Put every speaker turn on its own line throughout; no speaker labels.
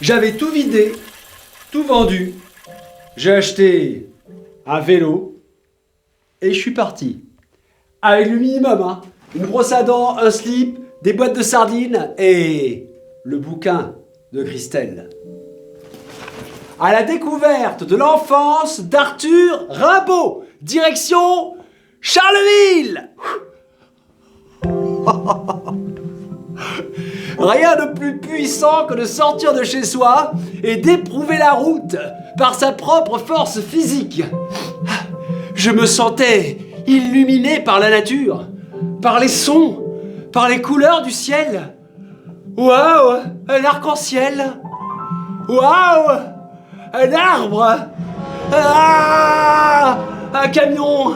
J'avais tout vidé, tout vendu. J'ai acheté un vélo et je suis parti. Avec le minimum, hein. Une brosse à dents, un slip, des boîtes de sardines et le bouquin de Christelle. À la découverte de l'enfance d'Arthur Rimbaud, direction Charleville. Rien de plus puissant que de sortir de chez soi et d'éprouver la route par sa propre force physique. Je me sentais illuminé par la nature, par les sons, par les couleurs du ciel. Waouh, un arc-en-ciel. Waouh, un arbre. Ah, un camion.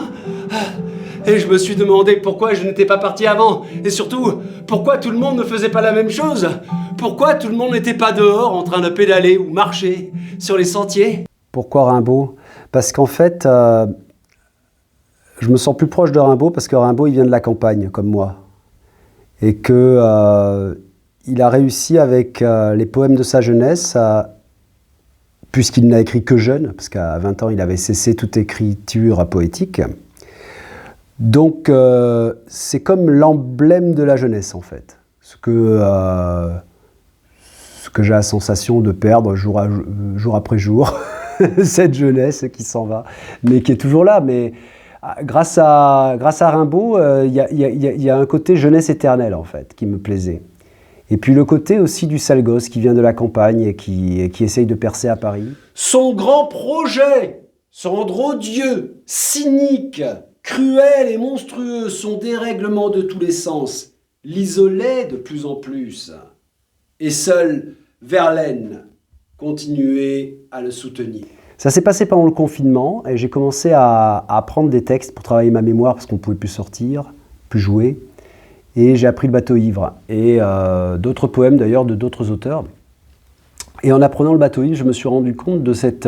Et je me suis demandé pourquoi je n'étais pas parti avant. Et surtout, pourquoi tout le monde ne faisait pas la même chose. Pourquoi tout le monde n'était pas dehors en train de pédaler ou marcher sur les sentiers.
Pourquoi Rimbaud? Parce qu'en fait, je me sens plus proche de Rimbaud parce que Rimbaud, il vient de la campagne, comme moi. Et que il a réussi avec les poèmes de sa jeunesse, puisqu'il n'a écrit que jeune, parce qu'à 20 ans, il avait cessé toute écriture poétique. Donc, c'est comme l'emblème de la jeunesse, en fait. Ce que j'ai la sensation de perdre jour après jour, cette jeunesse qui s'en va, mais qui est toujours là. Mais grâce à Rimbaud, il y a un côté jeunesse éternelle, en fait, qui me plaisait. Et puis le côté aussi du sale gosse qui vient de la campagne et qui essaye de percer à Paris.
Son grand projet, se rendre odieux, cynique, cruel et monstrueux, son dérèglement de tous les sens, l'isolait de plus en plus. Et seul Verlaine continuait à le soutenir.
Ça s'est passé pendant le confinement et j'ai commencé à apprendre des textes pour travailler ma mémoire parce qu'on ne pouvait plus sortir, plus jouer. Et j'ai appris le bateau ivre et d'autres poèmes d'ailleurs de d'autres auteurs. Et en apprenant le bateau ivre, je me suis rendu compte de cette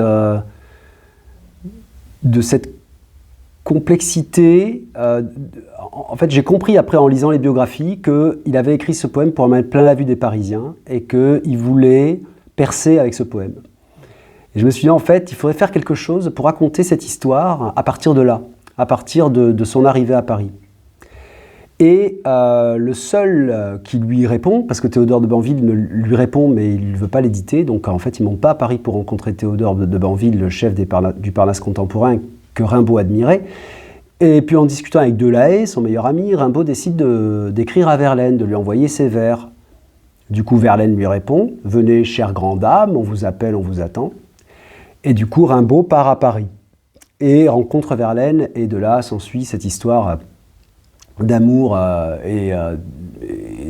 complexité. En fait, j'ai compris après en lisant les biographies qu'il avait écrit ce poème pour en mettre plein la vue des Parisiens et qu'il voulait percer avec ce poème. Et je me suis dit, en fait, il faudrait faire quelque chose pour raconter cette histoire à partir de là, à partir de son arrivée à Paris. Et le seul qui lui répond, parce que Théodore de Banville lui répond, mais il ne veut pas l'éditer, donc en fait, il ne monte pas à Paris pour rencontrer Théodore de Banville, le chef du Parnasse contemporain que Rimbaud admirait. Et puis en discutant avec Delahaye, son meilleur ami, Rimbaud décide d'écrire à Verlaine, de lui envoyer ses vers. Du coup, Verlaine lui répond « Venez, chère grande dame, on vous appelle, on vous attend ». Et du coup, Rimbaud part à Paris et rencontre Verlaine, et de là s'ensuit cette histoire d'amour et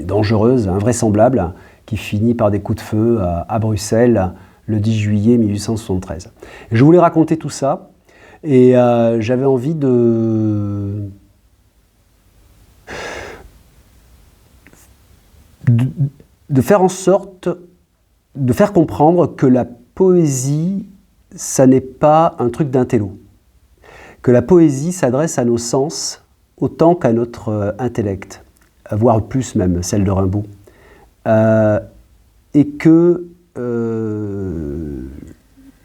dangereuse, invraisemblable, qui finit par des coups de feu à Bruxelles le 10 juillet 1873. Je voulais raconter tout ça et j'avais envie de faire en sorte de faire comprendre que la poésie, ça n'est pas un truc d'intello. Que la poésie s'adresse à nos sens autant qu'à notre intellect, voire plus même, celle de Rimbaud. Et que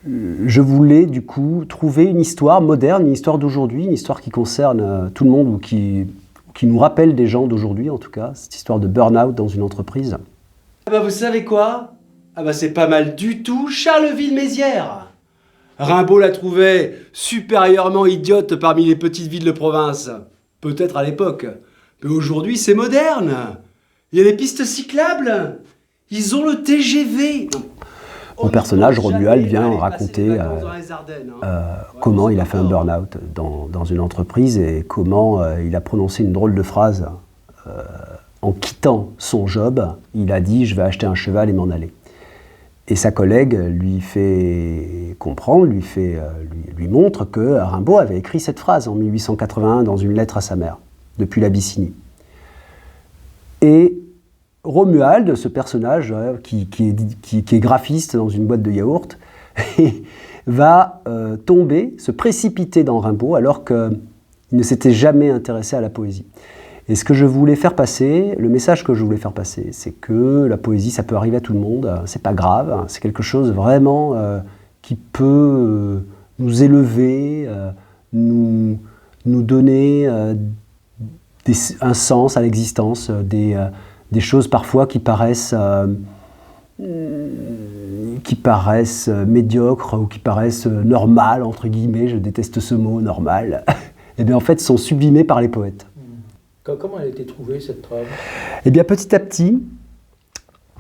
je voulais du coup trouver une histoire moderne, une histoire d'aujourd'hui, une histoire qui concerne tout le monde ou qui nous rappelle des gens d'aujourd'hui en tout cas, cette histoire de burn-out dans une entreprise.
Ah bah vous savez quoi? Ah bah c'est pas mal du tout Charleville-Mézières. Rimbaud la trouvait supérieurement idiote parmi les petites villes de province. Peut-être à l'époque. Mais aujourd'hui, c'est moderne. Il y a des pistes cyclables. Ils ont le TGV.
Mon personnage, Romuald, vient raconter comment il a fait un burn-out dans une entreprise et comment il a prononcé une drôle de phrase. En quittant son job, il a dit « je vais acheter un cheval et m'en aller ». Et sa collègue lui fait comprendre, lui montre que Rimbaud avait écrit cette phrase en 1881 dans une lettre à sa mère, depuis l'Abyssinie. Et Romuald, ce personnage qui est graphiste dans une boîte de yaourt, va tomber, se précipiter dans Rimbaud alors qu'il ne s'était jamais intéressé à la poésie. Et ce que je voulais faire passer, le message que je voulais faire passer, c'est que la poésie, ça peut arriver à tout le monde, c'est pas grave, c'est quelque chose vraiment qui peut nous élever, nous donner un sens à l'existence, des choses parfois qui paraissent médiocres ou qui paraissent normales, entre guillemets, je déteste ce mot, normal, et bien en fait sont sublimées par les poètes.
Comment elle a été trouvée, cette trame?
Eh bien, petit à petit,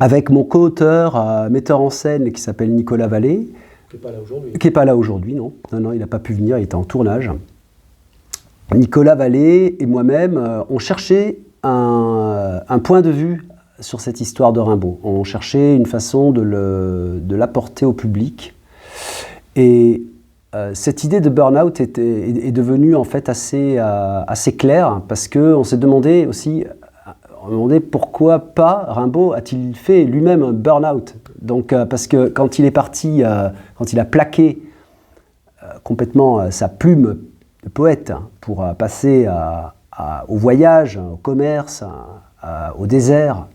avec mon co-auteur, metteur en scène, qui s'appelle Nicolas Vallée,
Qui n'est pas là aujourd'hui.
Qui n'est pas là aujourd'hui, non. Non, il n'a pas pu venir, il était en tournage. Nicolas Vallée et moi-même, on cherchait un point de vue sur cette histoire de Rimbaud. On cherchait une façon de l'apporter au public. Et cette idée de burn-out est devenue en fait assez claire, parce qu'on s'est demandé aussi, pourquoi pas Rimbaud a-t-il fait lui-même un burn-out. Donc parce que quand il est parti, quand il a plaqué complètement sa plume de poète pour passer au voyage, au commerce, au désert,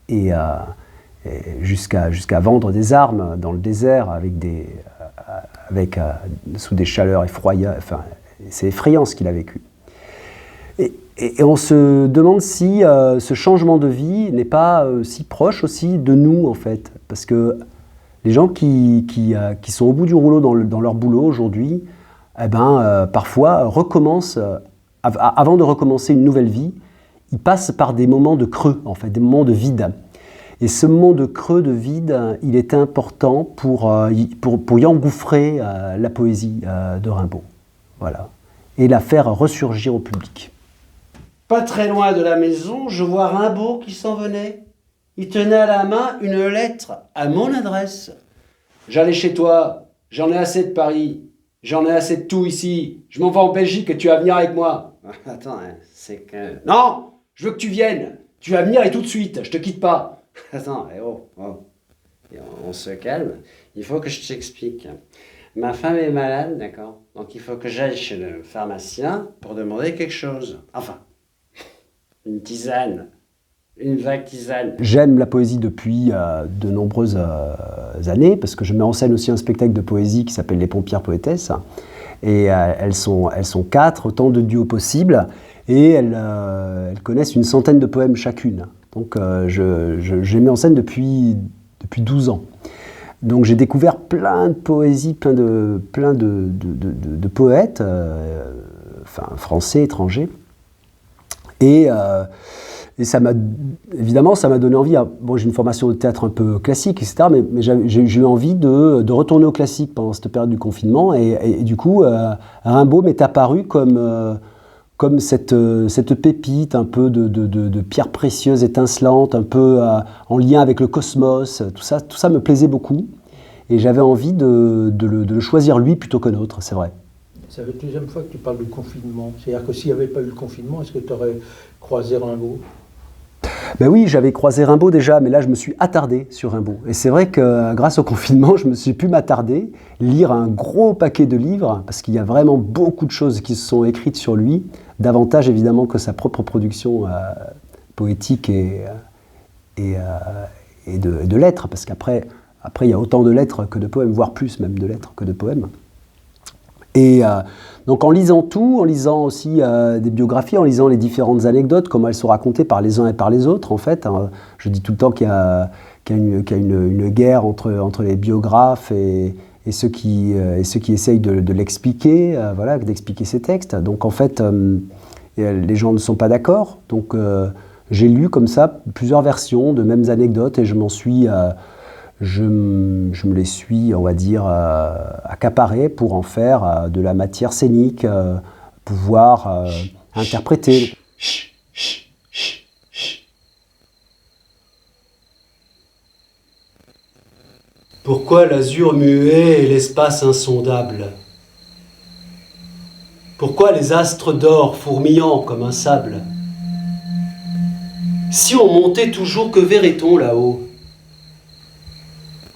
et jusqu'à vendre des armes dans le désert sous des chaleurs effroyables. Enfin, c'est effrayant ce qu'il a vécu. Et on se demande si ce changement de vie n'est pas si proche aussi de nous, en fait. Parce que les gens qui sont au bout du rouleau dans leur boulot aujourd'hui, parfois recommencent, avant de recommencer une nouvelle vie, ils passent par des moments de creux, en fait, des moments de vide. Et ce moment de creux, de vide, il est important pour y engouffrer la poésie de Rimbaud. Voilà. Et la faire ressurgir au public.
Pas très loin de la maison, je vois Rimbaud qui s'en venait. Il tenait à la main une lettre à mon adresse. J'allais chez toi, j'en ai assez de Paris, j'en ai assez de tout ici. Je m'en vais en Belgique et tu vas venir avec moi. Attends, c'est que... Non, je veux que tu viennes. Tu vas venir et tout de suite, je te quitte pas. Attends, on se calme. Il faut que je t'explique. Ma femme est malade, d'accord? Donc il faut que j'aille chez le pharmacien pour demander quelque chose. Enfin, une tisane. Une vague tisane.
J'aime la poésie depuis de nombreuses années, parce que je mets en scène aussi un spectacle de poésie qui s'appelle Les Pompières Poétesses. Et elles sont 4, autant de duos possibles, et elles connaissent une centaine de poèmes chacune. Donc je les mets en scène depuis 12 ans. Donc j'ai découvert plein de poésies, plein de poètes, français, étrangers. Et ça m'a donné envie. Bon, j'ai une formation de théâtre un peu classique, etc. Mais j'ai eu envie de retourner au classique pendant cette période du confinement. Et du coup, Rimbaud m'est apparu comme cette pépite un peu de pierre précieuse, étincelante, un peu en lien avec le cosmos. Tout ça me plaisait beaucoup. Et j'avais envie de le choisir lui plutôt qu'un autre, c'est vrai.
C'est la deuxième fois que tu parles de confinement. C'est-à-dire que s'il n'y avait pas eu le confinement, est-ce que tu aurais croisé Rimbaud?
Ben oui, j'avais croisé Rimbaud déjà, mais là je me suis attardé sur Rimbaud. Et c'est vrai que grâce au confinement, je me suis pu m'attarder, lire un gros paquet de livres, parce qu'il y a vraiment beaucoup de choses qui se sont écrites sur lui, davantage évidemment que sa propre production poétique et de lettres, parce qu'après il y a autant de lettres que de poèmes, voire plus même de lettres que de poèmes. Et donc en lisant tout, en lisant aussi des biographies, en lisant les différentes anecdotes, comment elles sont racontées par les uns et par les autres, en fait, je dis tout le temps qu'il y a une guerre entre les biographes et ceux qui essayent de l'expliquer, d'expliquer ces textes. Donc en fait, les gens ne sont pas d'accord. Donc j'ai lu comme ça plusieurs versions de mêmes anecdotes et je me les suis, on va dire, accaparés pour en faire de la matière scénique, pouvoir interpréter.
Pourquoi l'azur muet et l'espace insondable? Pourquoi les astres d'or fourmillant comme un sable? Si on montait toujours, que verrait-on là-haut?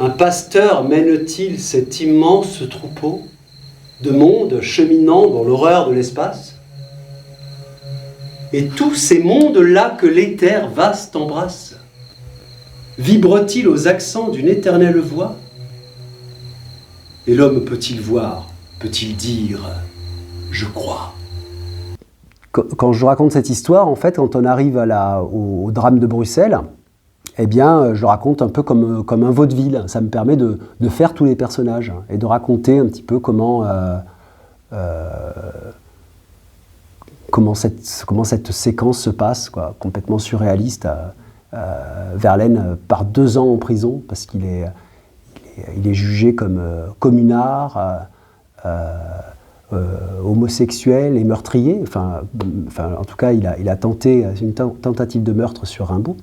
Un pasteur mène-t-il cet immense troupeau de monde cheminant dans l'horreur de l'espace? et tous ces mondes-là que l'éther vaste embrasse? Vibre-t-il aux accents d'une éternelle voix? Et l'homme peut-il voir, peut-il dire « je crois » ?
Quand je raconte cette histoire, en fait, quand on arrive au drame de Bruxelles, eh bien, je le raconte un peu comme un vaudeville. Ça me permet de faire tous les personnages et de raconter un petit peu comment cette séquence se passe, quoi, complètement surréaliste. Verlaine part 2 ans en prison parce qu'il est jugé comme communard, homosexuel et meurtrier. Enfin, en tout cas, il a tenté une tentative de meurtre sur Rimbaud.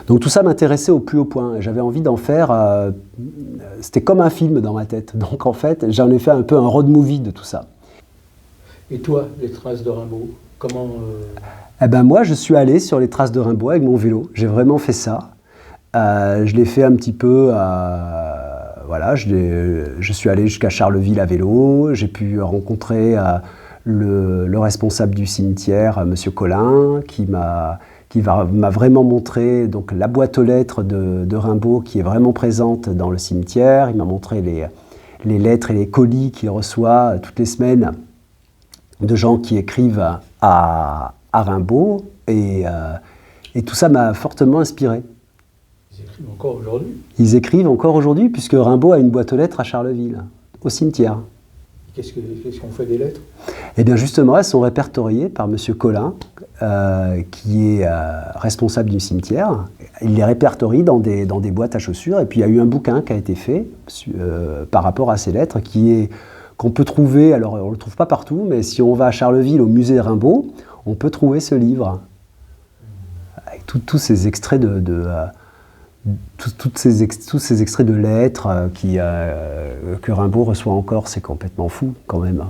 Donc tout ça m'intéressait au plus haut point. J'avais envie d'en faire... c'était comme un film dans ma tête. Donc en fait, j'en ai fait un peu un road movie de tout ça.
Et toi, les traces de Rimbaud, comment...
Eh ben moi, je suis allé sur les traces de Rimbaud avec mon vélo. J'ai vraiment fait ça. Je l'ai fait un petit peu... voilà, je suis allé jusqu'à Charleville à vélo. J'ai pu rencontrer le responsable du cimetière, M. Collin, qui m'a vraiment montré donc, la boîte aux lettres de Rimbaud qui est vraiment présente dans le cimetière. Il m'a montré les lettres et les colis qu'il reçoit toutes les semaines de gens qui écrivent à Rimbaud. Et tout ça m'a fortement inspiré.
Ils écrivent encore aujourd'hui?
Ils écrivent encore aujourd'hui, puisque Rimbaud a une boîte aux lettres à Charleville, au cimetière.
Qu'est-ce qu'on fait des lettres?
Eh bien justement, elles sont répertoriées par M. Collin, qui est responsable du cimetière. Il les répertorie dans des boîtes à chaussures. Et puis il y a eu un bouquin qui a été fait par rapport à ces lettres, qu'on peut trouver, alors on ne le trouve pas partout, mais si on va à Charleville au musée Rimbaud, on peut trouver ce livre, avec tous ces extraits tous ces extraits de lettres que Rimbaud reçoit encore. C'est complètement fou quand même.